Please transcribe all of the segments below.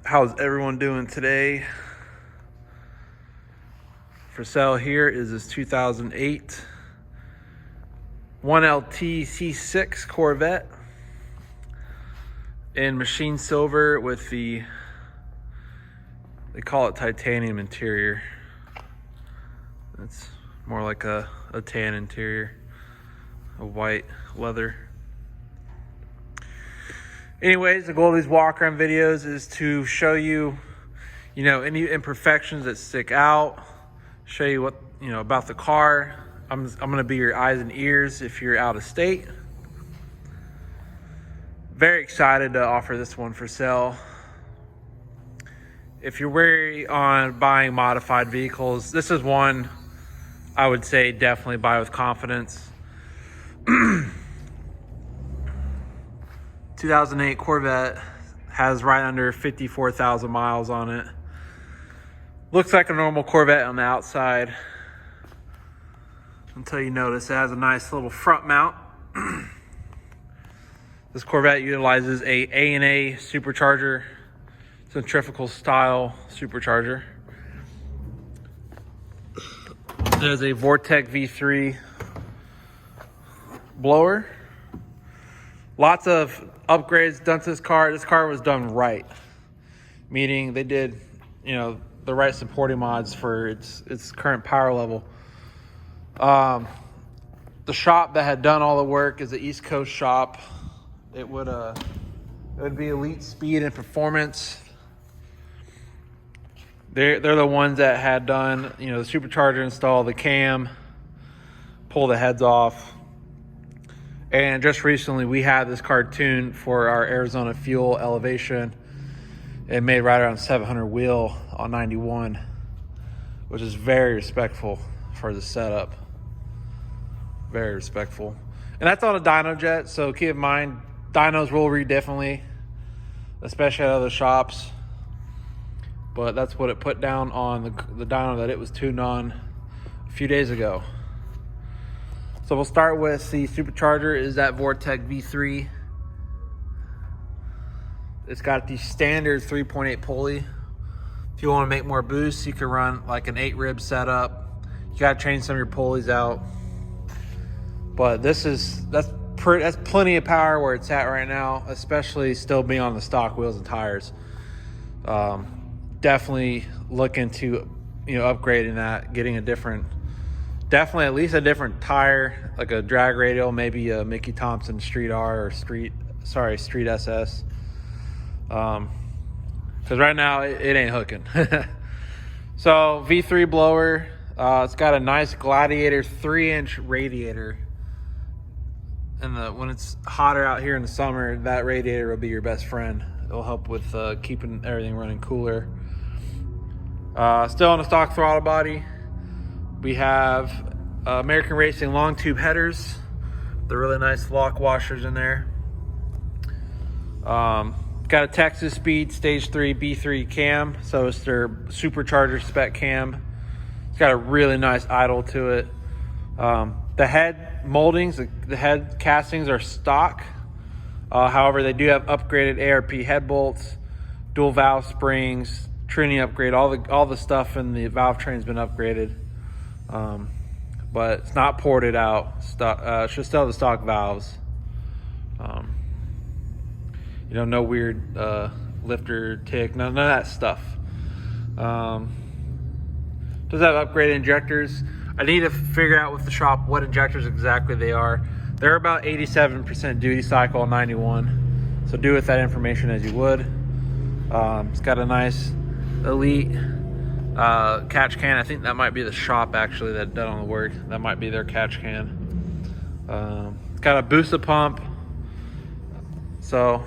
How's everyone doing today? For sale here is this 2008 1LT C6 Corvette in machine silver with the, they call it titanium interior. It's more like a tan interior, a white leather. Anyways, the goal of these walk around videos is to show you, any imperfections that stick out, show you what, about the car. I'm going to be your eyes and ears if you're out of state. Very excited to offer this one for sale. If you're wary on buying modified vehicles, this is one I would say definitely buy with confidence. 2008 Corvette has right under 54,000 miles on it. Looks like a normal Corvette on the outside until you notice it has a nice little front mount. This Corvette utilizes a A&A supercharger, centrifugal style supercharger. There's a Vortec V3 blower. Lots of upgrades done to this car. This car was done right, meaning they did, the right supporting mods for its current power level. The shop that had done all the work is the East Coast shop. It would be Elite Speed and Performance. They're the ones that had done, the supercharger install, the cam, pull the heads off. And just recently we had this car tuned for our Arizona fuel elevation. It made right around 700 wheel on 91, which is very respectful for the setup. Very respectful. And that's on a dyno jet, so keep in mind, dynos will read differently, especially at other shops. But that's what it put down on the dyno that it was tuned on a few days ago. So we'll start with the supercharger. Is that Vortec V3. It's got the standard 3.8 pulley. If you want to make more boost, you can run like an 8 rib setup. You got to change some of your pulleys out. But that's plenty of power where it's at right now, especially still being on the stock wheels and tires. Definitely look into upgrading that, getting definitely at least a different tire, like a drag radial, maybe a Mickey Thompson Street R or Street SS. Because right now it ain't hooking. So V3 blower, it's got a nice Gladiator 3-inch radiator. And when it's hotter out here in the summer, that radiator will be your best friend. It'll help with keeping everything running cooler. Still on a stock throttle body. We have American Racing long tube headers. They're really nice lock washers in there. Got a Texas Speed Stage 3 B3 cam, so it's their supercharger spec cam. It's got a really nice idle to it. The head moldings, the head castings are stock. However, they do have upgraded ARP head bolts, dual valve springs, tuning upgrade. All the stuff in the valve train's been upgraded. But it's not ported out. It should still have the stock valves. No weird lifter tick, none of that stuff. Does have upgraded injectors. I need to figure out with the shop what injectors exactly they are. They're about 87% duty cycle on 91. So do with that information as you would. It's got a nice Elite catch can. I think that might be the shop actually that done all the work. That might be their catch can. It's got a booster pump, so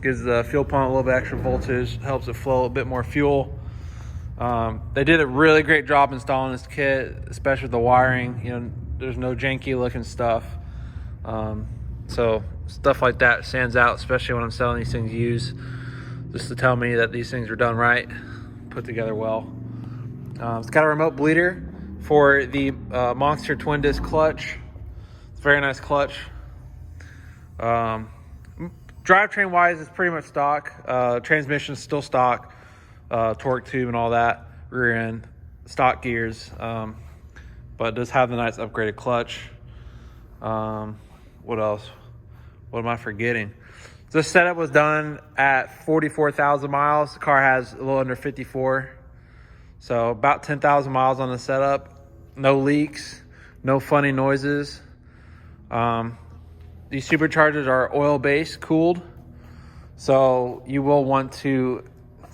gives the fuel pump a little bit extra voltage, helps it flow a bit more fuel. They did a really great job installing this kit, especially with the wiring. There's no janky looking stuff. So stuff like that stands out, especially when I'm selling these things used, just to tell me that these things are done right, put together well. It's got a remote bleeder for the Monster twin disc clutch. It's a very nice clutch. Drivetrain wise, it's pretty much stock. Transmission is still stock. Torque tube and all that. Rear end, stock gears. But it does have the nice upgraded clutch. What else? What am I forgetting? This setup was done at 44,000 miles. The car has a little under 54. So about 10,000 miles on the setup. No leaks, no funny noises. These superchargers are oil-based, cooled. So you will want to,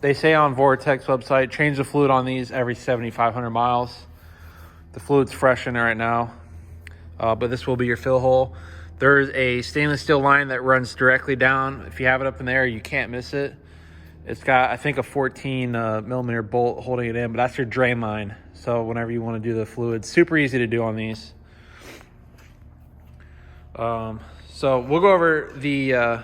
they say on Vortex website, change the fluid on these every 7,500 miles. The fluid's fresh in there right now. But this will be your fill hole. There's a stainless steel line that runs directly down. If you have it up in the air, you can't miss it. It's got, I think, a 14 millimeter bolt holding it in, but that's your drain line. So whenever you want to do the fluid, super easy to do on these. So we'll go over the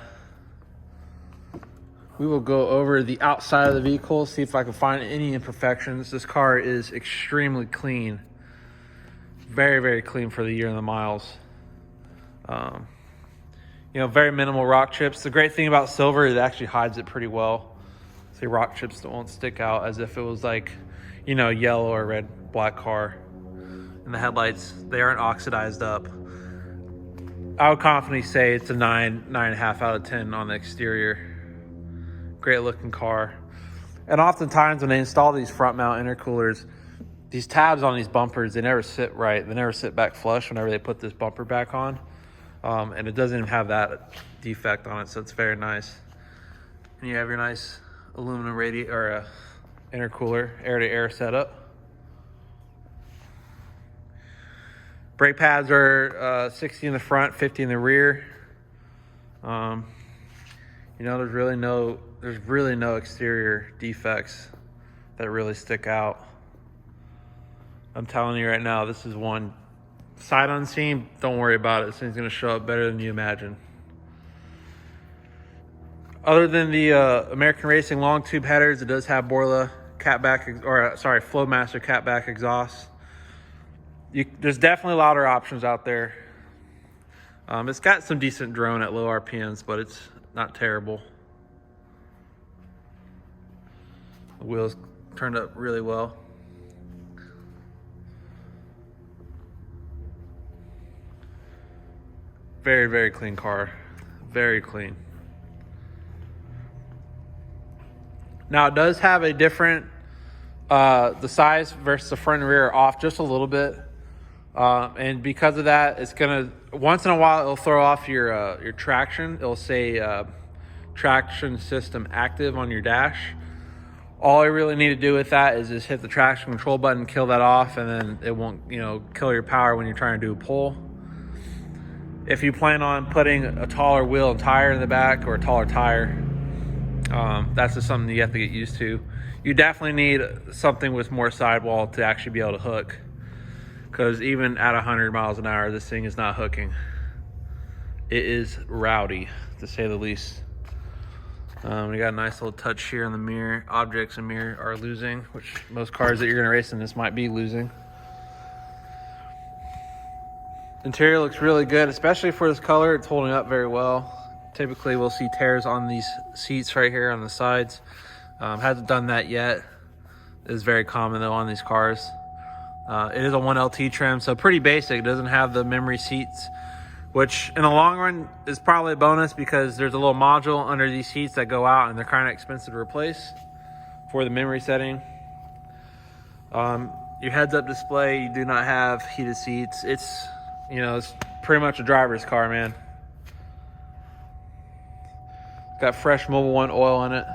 we will go over the outside of the vehicle, see if I can find any imperfections. This car is extremely clean. Very, very clean for the year and the miles. You know, very minimal rock chips. The great thing about silver is it actually hides it pretty well. See, rock chips that won't stick out as if it was like, you know, yellow or red, black car. And the headlights, they aren't oxidized up. I would confidently say it's a 9.5 out of 10 on the exterior. Great looking car. And oftentimes when they install these front mount intercoolers, these tabs on these bumpers, they never sit right. They never sit back flush whenever they put this bumper back on. And it doesn't even have that defect on it, so it's very nice. And you have your nice aluminum intercooler, air-to-air setup. Brake pads are 60 in the front, 50 in the rear. You know, there's really no exterior defects that really stick out. I'm telling you right now, this is one sight unseen. Don't worry about it. This thing's going to show up better than you imagine. Other than the American Racing long tube headers, it does have Borla Flowmaster catback exhaust. There's definitely louder options out there. It's got some decent drone at low RPMs, but it's not terrible. The wheels turned up really well. Very, very clean car. Very clean. Now it does have a different, the size versus the front and rear are off just a little bit. And because of that, it's gonna, once in a while, it'll throw off your traction. It'll say traction system active on your dash. All you really need to do with that is just hit the traction control button, kill that off, and then it won't, you know, kill your power when you're trying to do a pull. If you plan on putting a taller wheel and tire in the back, or a taller tire, that's just something you have to get used to. You definitely need something with more sidewall to actually be able to hook, because even at 100 miles an hour, this thing is not hooking. It is rowdy, to say the least. We got a nice little touch here on the mirror. Objects in mirror are losing, which most cars that you're gonna race in this might be losing. Interior looks really good, especially for this color. It's holding up very well. Typically we'll see tears on these seats right here on the sides. Hasn't done that yet. It is very common though on these cars. It is a 1LT trim, so pretty basic. It doesn't have the memory seats, which in the long run is probably a bonus, because there's a little module under these seats that go out and they're kind of expensive to replace for the memory setting. Your heads-up display, you do not have heated seats. It's, you know, it's pretty much a driver's car, man. Got fresh Mobil 1 oil in it.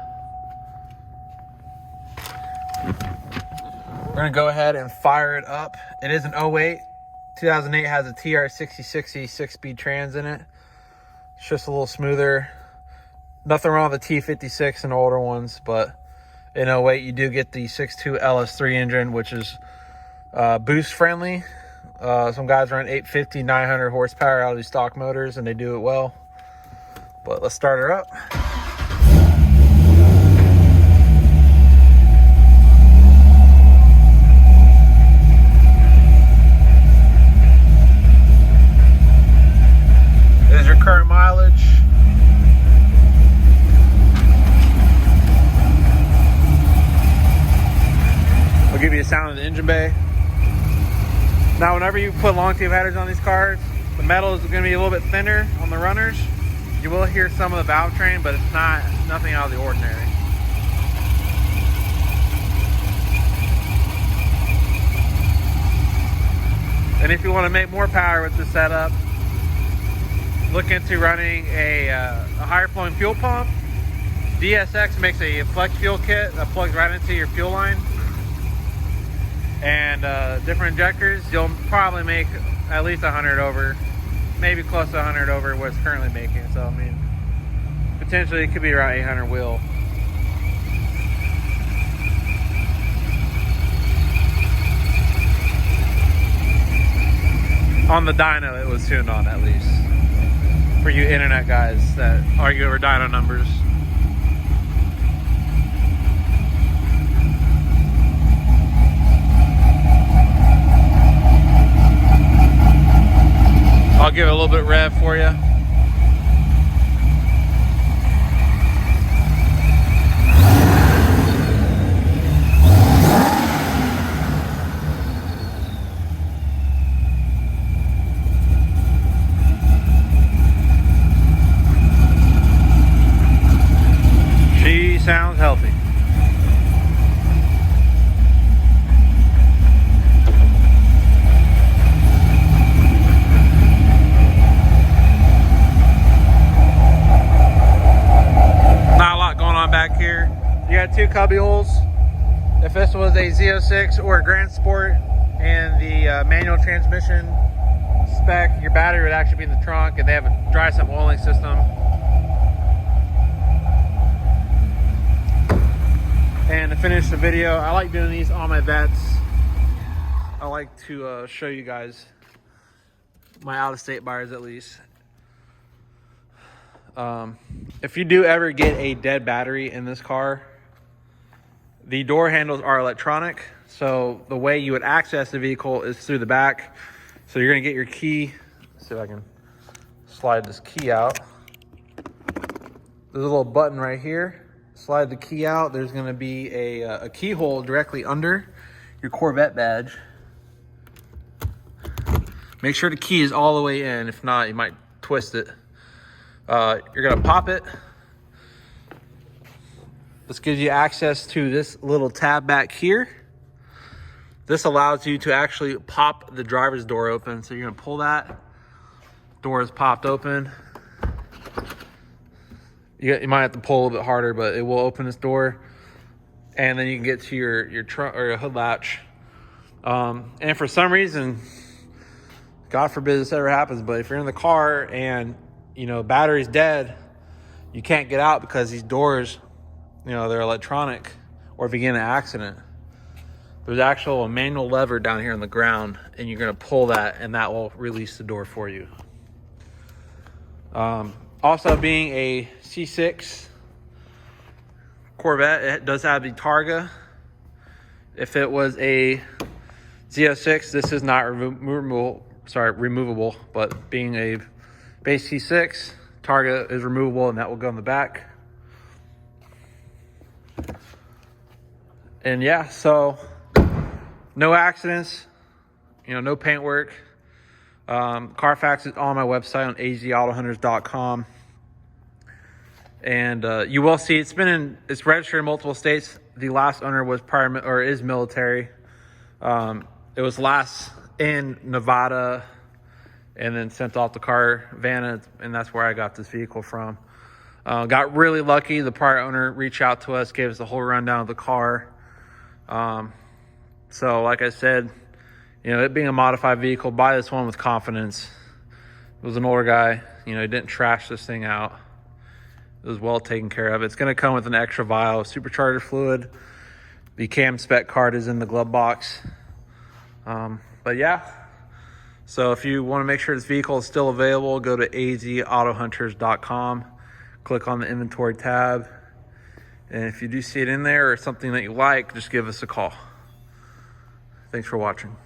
We're gonna go ahead and fire it up. It is an 08. 2008 has a TR6060 6-speed trans in it. It's just a little smoother. Nothing wrong with the T56 and older ones, but in 08 you do get the 6.2 LS3 engine, which is boost friendly. Some guys run 850, 900 horsepower out of these stock motors, and they do it well. But let's start her up. There's your current mileage. engine bay. Now, whenever you put long tape headers on these cars, the metal is going to be a little bit thinner on the runners. You will hear some of the valve train, but it's nothing out of the ordinary. And if you want to make more power with this setup, look into running a higher flowing fuel pump. DSX makes a flex fuel kit that plugs right into your fuel line. And different injectors, you'll probably make at least 100 over, maybe close to 100 over what it's currently making. So I mean, potentially it could be around 800 wheel. On the dyno it was tuned on, at least. For you internet guys that argue over dyno numbers. I'll give it a little bit of rev for you. She sounds healthy. Back here, you got two cubby holes. If this was a Z06 or a Grand Sport and the manual transmission spec, your battery would actually be in the trunk, and they have a dry sump oiling system. And to finish the video, I like doing these on my vets. I like to show you guys, my out-of-state buyers at least. If you do ever get a dead battery in this car, the door handles are electronic. So the way you would access the vehicle is through the back. So you're going to get your key. Let's see if I can slide this key out. There's a little button right here. Slide the key out. There's going to be a keyhole directly under your Corvette badge. Make sure the key is all the way in. If not, you might twist it. You're gonna pop it. This gives you access to this little tab back here. This allows you to actually pop the driver's door open. So you're gonna pull that. Door is popped open. You might have to pull a little bit harder, but it will open this door. And then you can get to your trunk or your hood latch. And for some reason, God forbid this ever happens, but if you're in the car and you know, battery's dead, you can't get out because these doors, you know, they're electronic, or if you get in an accident, there's actual a manual lever down here on the ground, and you're going to pull that, and that will release the door for you. Also, being a C6 Corvette, it does have the Targa. If it was a Z06, this is not removable, but being a base C6, Targa is removable, and that will go in the back. And yeah, so no accidents, you know, no paint work. Carfax is on my website on azautohunters.com. And you will see it's registered in multiple states. The last owner was is military. It was last in Nevada, and then sent off to Carvana, and that's where I got this vehicle from. Got really lucky. The prior owner reached out to us, gave us the whole rundown of the car. So like I said, you know, it being a modified vehicle, buy this one with confidence. It was an older guy, you know, he didn't trash this thing out. It was well taken care of. It's going to come with an extra vial of supercharger fluid. The cam spec card is in the glove box. But yeah, so if you want to make sure this vehicle is still available, go to azautohunters.com, click on the inventory tab, and if you do see it in there or something that you like, just give us a call. Thanks for watching.